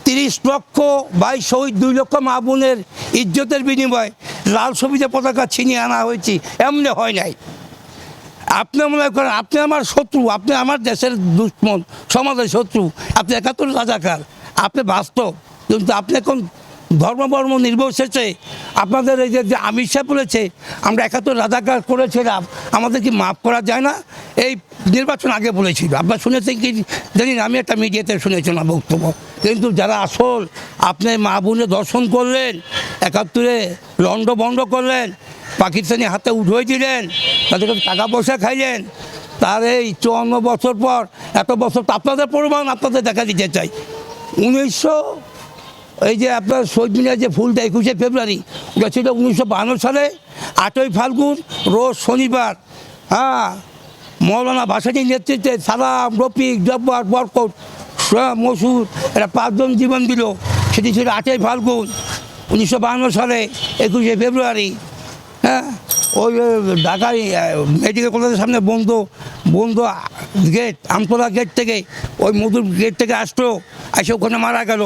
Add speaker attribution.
Speaker 1: 30 লক্ষ ভাই শহীদ, 2 লক্ষ মা বোনের ইজ্জতের বিনিময়ে লাল সবুজে পতাকা ছিনিয়ে আনা হয়েছে, এমনি হয় নাই। আপনি মনে করেন আপনি আমার শত্রু, আপনি আমার দেশের দুশ্মন, সমাজের শত্রু, আপনি 71 রাজাকার, আপনি বাস্তব। কিন্তু আপনি এখন ধর্ম নির্বিশেষে আপনাদের এই যে আমির সাহেব বলেছে আমরা 71 রাজাকার করেছিলাম, আমাদের কি মাফ করা যায় না? এই নির্বাচন আগে বলেছিল, আপনার শুনেছেন কি জানি না, আমি একটা মিডিয়াতে শুনেছি না বক্তব্য। কিন্তু যারা আসল আপনি মা বোনের দর্শন করলেন, 71-এ লন্ড বন্ধ করলেন, পাকিস্তানি হাতে উঠে দিলেন, তাদের কাছে টাকা পয়সা খাইলেন, তার এই 54 বছর পর এত বছর তো আপনাদের প্রমাণ আপনাদের দেখা দিতে চাই। 1900 এই যে আপনার শহীদ মিনার যে ফুলটা 21শে ফেব্রুয়ারি, ওটা ছিল 1952 সালে 8ই ফাল্গুন রোজ শনিবার। হ্যাঁ, মৌলানা ভাসানীর নেতৃত্বে সালাম, রফিক, জব্বার, বরকত, মসুদ, এরা 5 জন জীবন দিল। সেটি ছিল 8ই ফাল্গুন 1952 সালে 21শে ফেব্রুয়ারি। হ্যাঁ, ওই ঢাকায় মেডিকেল কলেজের সামনে বন্ধ গেট, আমতলা গেট থেকে ওই মধুর গেট থেকে আসলো, এসে ওখানে মারা গেল।